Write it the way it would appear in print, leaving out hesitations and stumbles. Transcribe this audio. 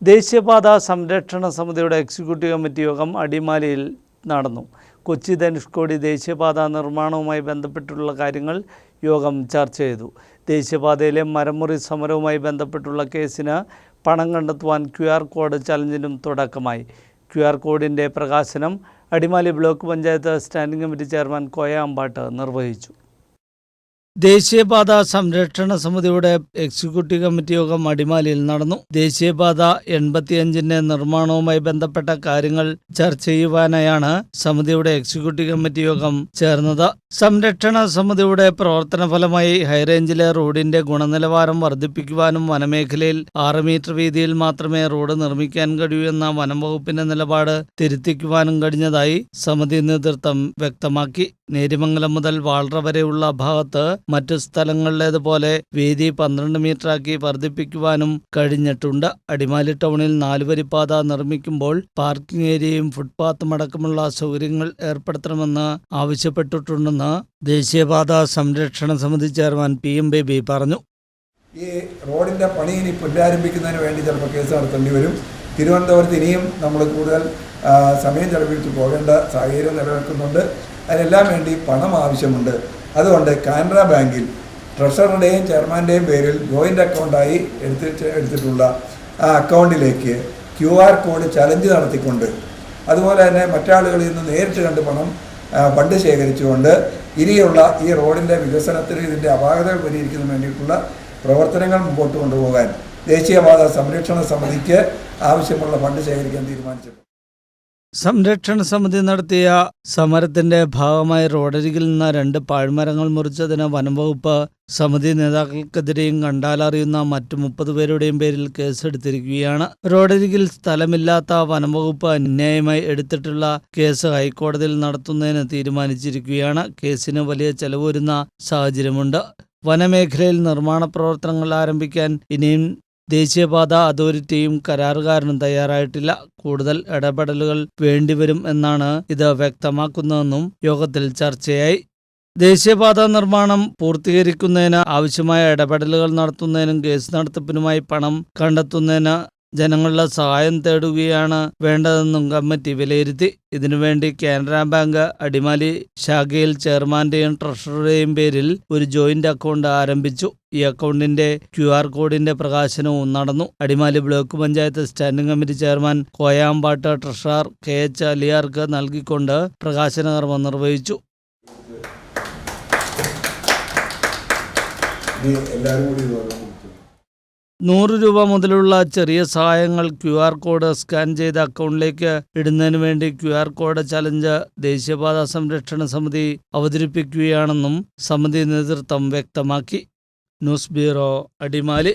ദേശീയപാത സംരക്ഷണ സമിതിയുടെ എക്സിക്യൂട്ടീവ് കമ്മിറ്റി യോഗം അടിമാലിയിൽ നടന്നു. കൊച്ചി ധനുഷ്കോടി ദേശീയപാത നിർമ്മാണവുമായി ബന്ധപ്പെട്ടുള്ള കാര്യങ്ങൾ യോഗം ചർച്ച ചെയ്തു. ദേശീയപാതയിലെ മരമുറി സമരവുമായി ബന്ധപ്പെട്ടുള്ള കേസിന് പണം കണ്ടെത്തുവാൻ QR കോഡ് ചലഞ്ചിനും തുടക്കമായി. QR കോഡിൻ്റെ പ്രകാശനം Adimali block panchayat standing committee chairman Koya Ambattu നിർവഹിച്ചു. ദേശീയപാത സംരക്ഷണ സമിതിയുടെ എക്സിക്യൂട്ടീവ് കമ്മിറ്റി യോഗം അടിമാലിയിൽ നടന്നു. ദേശീയപാത 85ന്റെ നിർമ്മാണവുമായി ബന്ധപ്പെട്ട കാര്യങ്ങൾ ചർച്ച ചെയ്യുവാനായാണ് സമിതിയുടെ എക്സിക്യൂട്ടീവ് കമ്മിറ്റി യോഗം ചേർന്നത്. സംരക്ഷണ സമിതിയുടെ പ്രവർത്തന ഫലമായി ഹൈറേഞ്ചിലെ റോഡിന്റെ ഗുണനിലവാരം വർദ്ധിപ്പിക്കുവാനും വനമേഖലയിൽ 6 മീറ്റർ വീതിയിൽ മാത്രമേ റോഡ് നിർമ്മിക്കാൻ കഴിയൂ എന്ന വനം വകുപ്പിന്റെ നിലപാട് തിരുത്തിക്കുവാനും കഴിഞ്ഞതായി സമിതി നേതൃത്വം വ്യക്തമാക്കി. നേരിമംഗലം മുതൽ വാൾറ വരെയുള്ള ഭാഗത്ത് മറ്റു സ്ഥലങ്ങളിലേതുപോലെ വീതി 12 മീറ്ററാക്കി വർദ്ധിപ്പിക്കുവാനും കഴിഞ്ഞിട്ടുണ്ട്. അടിമാലി ടൗണിൽ 4 വരിപ്പാത നിർമ്മിക്കുമ്പോൾ പാർക്കിംഗ് ഏരിയയും ഫുട്പാത്തും അടക്കമുള്ള സൗകര്യങ്ങൾ ഏർപ്പെടുത്തണമെന്ന് ആവശ്യപ്പെട്ടിട്ടുണ്ടെന്ന് ദേശീയപാത സംരക്ഷണ സമിതി ചെയർമാൻ PM ബേബി പറഞ്ഞു. ഈ റോഡിൻ്റെ പണി ഇനി പുനരാരംഭിക്കുന്നതിന് വേണ്ടി ചിലപ്പോൾ കേസ് നടത്തേണ്ടി വരും. തിരുവനന്തപുരത്ത് ഇനിയും നമ്മൾ കൂടുതൽ സമയം ചെലവഴിച്ച് പോകേണ്ട സാഹചര്യം നിലനിൽക്കുന്നുണ്ട്. അതിനെല്ലാം വേണ്ടി പണം ആവശ്യമുണ്ട്. അതുകൊണ്ട് കാനറ ബാങ്കിൽ ട്രഷററുടെയും ചെയർമാൻ്റെയും പേരിൽ ജോയിൻ്റ് അക്കൗണ്ടായി എടുത്തിട്ടുള്ള ആ അക്കൗണ്ടിലേക്ക് QR കോഡ് ചലഞ്ച് നടത്തിക്കൊണ്ട് അതുപോലെ തന്നെ മറ്റാളുകളിൽ നിന്ന് നേരിട്ട് കണ്ട് ഫണ്ട് ശേഖരിച്ചുകൊണ്ട് ഇനിയുള്ള ഈ റോഡിൻ്റെ വികസനത്തിന് ഇതിൻ്റെ അപാകതകൾ പരിഹരിക്കുന്നതിന് വേണ്ടിയിട്ടുള്ള പ്രവർത്തനങ്ങൾ മുമ്പോട്ട് കൊണ്ടുപോകാൻ ദേശീയപാത സംരക്ഷണ സമിതിക്ക് ആവശ്യമുള്ള ഫണ്ട് ശേഖരിക്കാൻ തീരുമാനിച്ചു. സംരക്ഷണ സമിതി നടത്തിയ സമരത്തിന്റെ ഭാഗമായി റോഡരികിൽ നിന്ന് 2 പാഴ്മരങ്ങൾ മുറിച്ചതിന് വനംവകുപ്പ് സമിതി നേതാക്കൾക്കെതിരെയും കണ്ടാലറിയുന്ന മറ്റു 30 പേരുടെയും പേരിൽ കേസെടുത്തിരിക്കുകയാണ്. റോഡരികിൽ സ്ഥലമില്ലാത്ത വനംവകുപ്പ് അന്യായമായി എടുത്തിട്ടുള്ള കേസ് ഹൈക്കോടതിയിൽ നടത്തുന്നതിന് തീരുമാനിച്ചിരിക്കുകയാണ്. കേസിന് വലിയ ചെലവ് വരുന്ന സാഹചര്യമുണ്ട്. വനമേഖലയിൽ നിർമ്മാണ പ്രവർത്തനങ്ങൾ ആരംഭിക്കാൻ ഇനിയും ദേശീയപാത അതോറിറ്റിയും കരാറുകാരനും തയ്യാറായിട്ടില്ല. കൂടുതൽ ഇടപെടലുകൾ വേണ്ടിവരും എന്നാണ് ഇത് വ്യക്തമാക്കുന്നതെന്നും യോഗത്തിൽ ചർച്ചയായി. ദേശീയപാത നിർമ്മാണം പൂർത്തീകരിക്കുന്നതിന് ആവശ്യമായ ഇടപെടലുകൾ നടത്തുന്നതിനും കേസ് നടത്തിപ്പിനുമായി പണം കണ്ടെത്തുന്നതിന് ജനങ്ങളുടെ സഹായം തേടുകയാണ് വേണ്ടതെന്നും കമ്മിറ്റി വിലയിരുത്തി. ഇതിനുവേണ്ടി കാനറ ബാങ്ക് അടിമാലി ശാഖയിൽ ചെയർമാന്റെയും ട്രഷററുടെയും പേരിൽ ഒരു ജോയിന്റ് അക്കൗണ്ട് ആരംഭിച്ചു. ഈ അക്കൗണ്ടിന്റെ QR കോഡിന്റെ പ്രകാശനവും നടന്നു. Adimali block panchayat standing committee chairman Koya Ambattu treasurer KH അലിയാർക്ക് നൽകിക്കൊണ്ട് പ്രകാശന കർമ്മം നിർവഹിച്ചു. 100 രൂപ മുതലുള്ള ചെറിയ സഹായങ്ങൾ QR കോഡ് സ്കാൻ ചെയ്ത് അക്കൗണ്ടിലേക്ക് ഇടുന്നതിന് വേണ്ടി QR കോഡ് ചലഞ്ച് ദേശീയപാത സംരക്ഷണ സമിതി അവതരിപ്പിക്കുകയാണെന്നും സമിതി നേതൃത്വം വ്യക്തമാക്കി. News bureau, Adimali.